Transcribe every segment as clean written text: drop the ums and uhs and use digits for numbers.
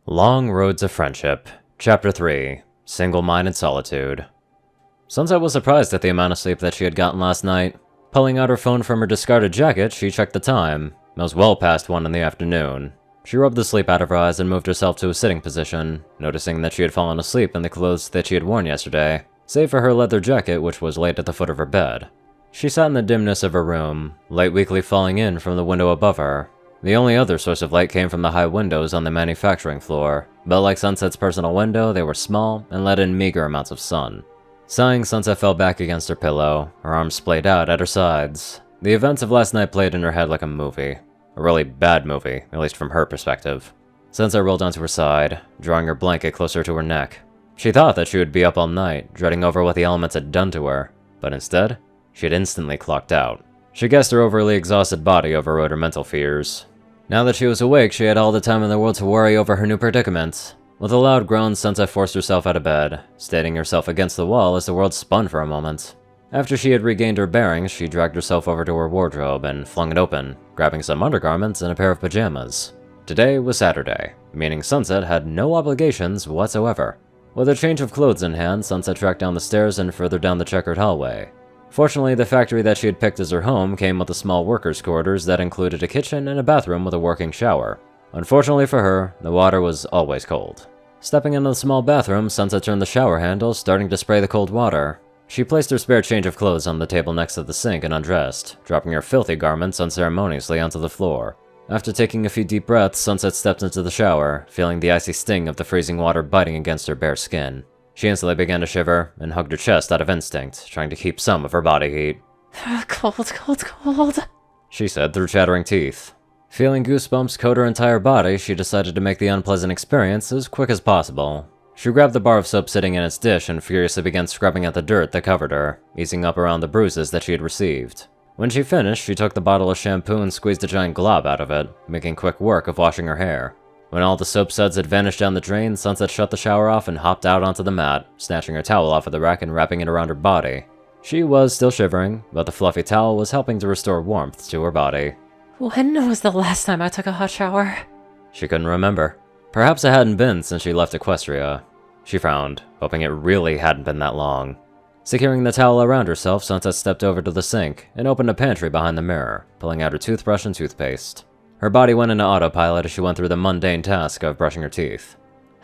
Long Roads of Friendship, Chapter 3, Single-Minded Solitude. Sunset was surprised at the amount of sleep that she had gotten last night. Pulling out her phone from her discarded jacket, she checked the time. It was well past 1 in the afternoon. She rubbed the sleep out of her eyes and moved herself to a sitting position, noticing that she had fallen asleep in the clothes that she had worn yesterday, save for her leather jacket which was laid at the foot of her bed. She sat in the dimness of her room, light weakly falling in from the window above her. The only other source of light came from the high windows on the manufacturing floor, but like Sunset's personal window, they were small and let in meager amounts of sun. Sighing, Sunset fell back against her pillow, her arms splayed out at her sides. The events of last night played in her head like a movie. A really bad movie, at least from her perspective. Sunset rolled onto her side, drawing her blanket closer to her neck. She thought that she would be up all night, dreading over what the elements had done to her, but instead, she had instantly clocked out. She guessed her overly exhausted body overrode her mental fears. Now that she was awake, she had all the time in the world to worry over her new predicament. With a loud groan, Sunset forced herself out of bed, steadying herself against the wall as the world spun for a moment. After she had regained her bearings, she dragged herself over to her wardrobe and flung it open, grabbing some undergarments and a pair of pajamas. Today was Saturday, meaning Sunset had no obligations whatsoever. With a change of clothes in hand, Sunset tracked down the stairs and further down the checkered hallway. Fortunately, the factory that she had picked as her home came with a small workers' quarters that included a kitchen and a bathroom with a working shower. Unfortunately for her, the water was always cold. Stepping into the small bathroom, Sunset turned the shower handle, starting to spray the cold water. She placed her spare change of clothes on the table next to the sink and undressed, dropping her filthy garments unceremoniously onto the floor. After taking a few deep breaths, Sunset stepped into the shower, feeling the icy sting of the freezing water biting against her bare skin. She instantly began to shiver and hugged her chest out of instinct, trying to keep some of her body heat. Cold, she said through chattering teeth. Feeling goosebumps coat her entire body, she decided to make the unpleasant experience as quick as possible. She grabbed the bar of soap sitting in its dish and furiously began scrubbing at the dirt that covered her, easing up around the bruises that she had received. When she finished, she took the bottle of shampoo and squeezed a giant glob out of it, making quick work of washing her hair. When all the soap suds had vanished down the drain, Sunset shut the shower off and hopped out onto the mat, snatching her towel off of the rack and wrapping it around her body. She was still shivering, but the fluffy towel was helping to restore warmth to her body. When was the last time I took a hot shower? She couldn't remember. Perhaps it hadn't been since she left Equestria. She frowned, hoping it really hadn't been that long. Securing the towel around herself, Sunset stepped over to the sink and opened a pantry behind the mirror, pulling out her toothbrush and toothpaste. Her body went into autopilot as she went through the mundane task of brushing her teeth.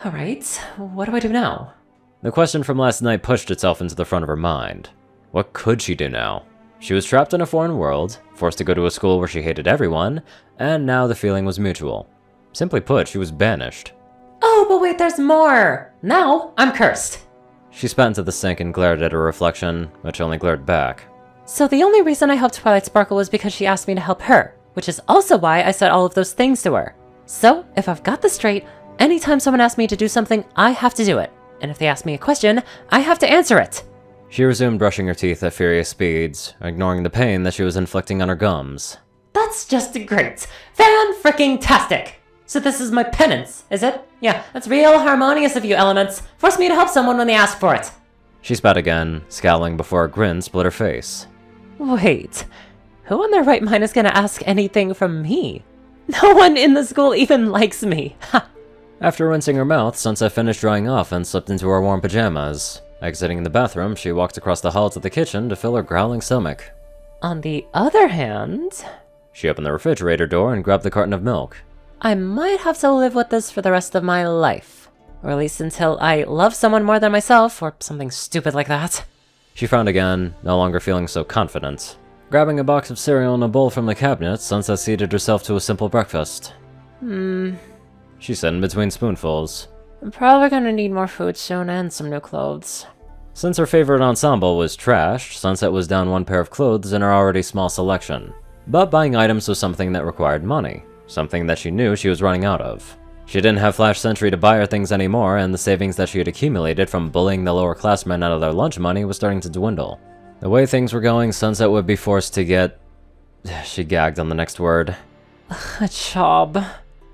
Alright, what do I do now? The question from last night pushed itself into the front of her mind. What could she do now? She was trapped in a foreign world, forced to go to a school where she hated everyone, and now the feeling was mutual. Simply put, she was banished. Oh, but wait, there's more! Now, I'm cursed! She spat into the sink and glared at her reflection, which only glared back. So the only reason I helped Twilight Sparkle was because she asked me to help her, which is also why I said all of those things to her. So, if I've got this straight, anytime someone asks me to do something, I have to do it. And if they ask me a question, I have to answer it. She resumed brushing her teeth at furious speeds, ignoring the pain that she was inflicting on her gums. That's just great. Fan-fricking-tastic! So this is my penance, is it? Yeah, that's real harmonious of you, elements. Force me to help someone when they ask for it. She spat again, scowling before a grin split her face. Wait, who in their right mind is gonna ask anything from me? No one in the school even likes me. Ha! After rinsing her mouth, Sunset finished drying off and slipped into her warm pajamas. Exiting the bathroom, she walked across the hall to the kitchen to fill her growling stomach. On the other hand... She opened the refrigerator door and grabbed the carton of milk. I might have to live with this for the rest of my life. Or at least until I love someone more than myself, or something stupid like that. She frowned again, no longer feeling so confident. Grabbing a box of cereal and a bowl from the cabinet, Sunset seated herself to a simple breakfast. She said in between spoonfuls. I'm probably gonna need more food soon and some new clothes. Since her favorite ensemble was trashed, Sunset was down one pair of clothes in her already small selection. But buying items was something that required money, something that she knew she was running out of. She didn't have Flash Sentry to buy her things anymore, and the savings that she had accumulated from bullying the lower classmen out of their lunch money was starting to dwindle. The way things were going, Sunset would be forced to get... She gagged on the next word. A job.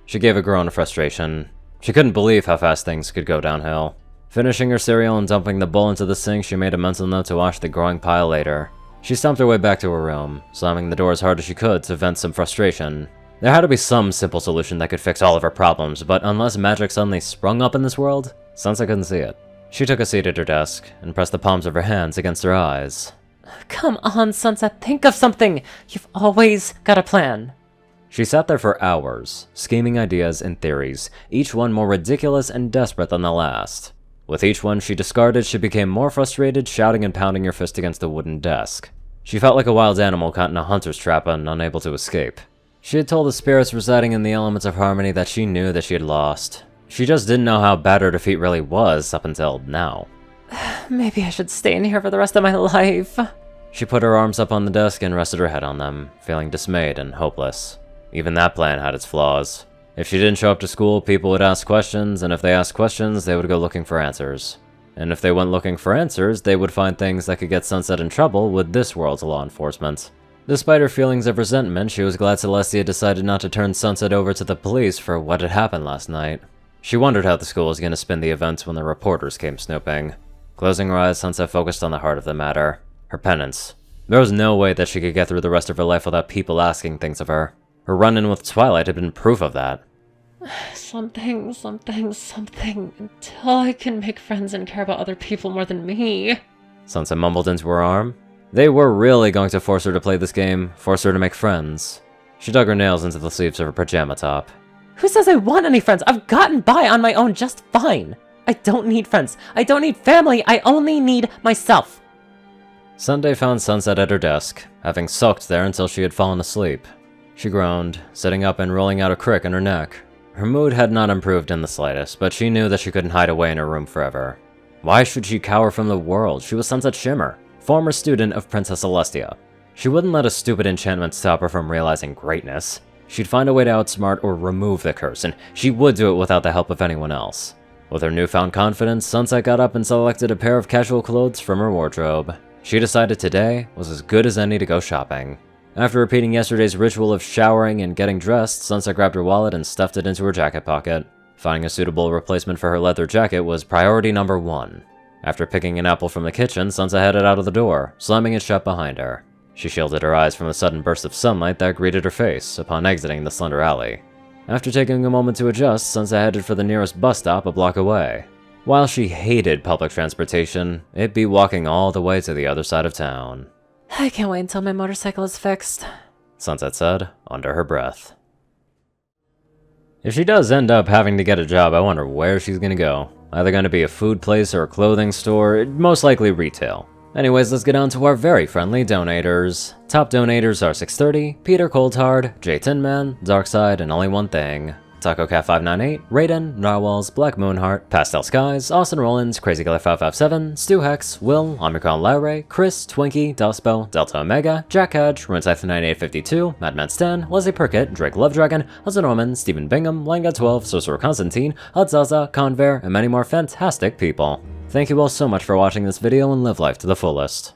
She gave a groan of frustration. She couldn't believe how fast things could go downhill. Finishing her cereal and dumping the bowl into the sink, she made a mental note to wash the growing pile later. She stomped her way back to her room, slamming the door as hard as she could to vent some frustration. There had to be some simple solution that could fix all of her problems, but unless magic suddenly sprung up in this world, Sansa couldn't see it. She took a seat at her desk and pressed the palms of her hands against her eyes. Come on, Sansa, think of something! You've always got a plan. She sat there for hours, scheming ideas and theories, each one more ridiculous and desperate than the last. With each one she discarded, she became more frustrated, shouting and pounding her fist against the wooden desk. She felt like a wild animal caught in a hunter's trap and unable to escape. She had told the spirits residing in the elements of harmony that she knew that she had lost. She just didn't know how bad her defeat really was up until now. Maybe I should stay in here for the rest of my life. She put her arms up on the desk and rested her head on them, feeling dismayed and hopeless. Even that plan had its flaws. If she didn't show up to school, people would ask questions, and if they asked questions, they would go looking for answers. And if they went looking for answers, they would find things that could get Sunset in trouble with this world's law enforcement. Despite her feelings of resentment, she was glad Celestia decided not to turn Sunset over to the police for what had happened last night. She wondered how the school was going to spin the events when the reporters came snooping. Closing her eyes, Sunset focused on the heart of the matter. Her penance. There was no way that she could get through the rest of her life without people asking things of her. Her run-in with Twilight had been proof of that. Something, until I can make friends and care about other people more than me. Sunset mumbled into her arm. They were really going to force her to play this game, force her to make friends. She dug her nails into the sleeves of her pajama top. Who says I want any friends? I've gotten by on my own just fine. I don't need friends. I don't need family. I only need myself. Sunday found Sunset at her desk, having sulked there until she had fallen asleep. She groaned, sitting up and rolling out a crick in her neck. Her mood had not improved in the slightest, but she knew that she couldn't hide away in her room forever. Why should she cower from the world? She was Sunset Shimmer, former student of Princess Celestia. She wouldn't let a stupid enchantment stop her from realizing greatness. She'd find a way to outsmart or remove the curse, and she would do it without the help of anyone else. With her newfound confidence, Sunset got up and selected a pair of casual clothes from her wardrobe. She decided today was as good as any to go shopping. After repeating yesterday's ritual of showering and getting dressed, Sunset grabbed her wallet and stuffed it into her jacket pocket. Finding a suitable replacement for her leather jacket was priority number 1. After picking an apple from the kitchen, Sunset headed out of the door, slamming it shut behind her. She shielded her eyes from the sudden burst of sunlight that greeted her face upon exiting the slender alley. After taking a moment to adjust, Sunset headed for the nearest bus stop a block away. While she hated public transportation, it'd be walking all the way to the other side of town. I can't wait until my motorcycle is fixed, Sunset said, under her breath. If she does end up having to get a job, I wonder where she's gonna go. Either gonna be a food place or a clothing store, most likely retail. Anyways, let's get on to our very friendly donators. Top donators are 630, Peter Coulthard, J Tinman, Darkside, and Only One Thing. TacoCat598, Rayden, Narwhals, Blackmoonheart, Pastel Skies, Austin Rollins, CrazyKiller557, Stu Hex, Will, Omicron Lyre, Chris, Twinkie, Dospo, Delta Omega, Jack Hedge, Runescythe9852, Madman Stan, Leslie Perkett, Drake Lovedragon, Hudson Norman, Stephen Bingham, Langa12, Sorcerer Constantine, Hudzaza, Conver, and many more fantastic people. Thank you all so much for watching this video and live life to the fullest.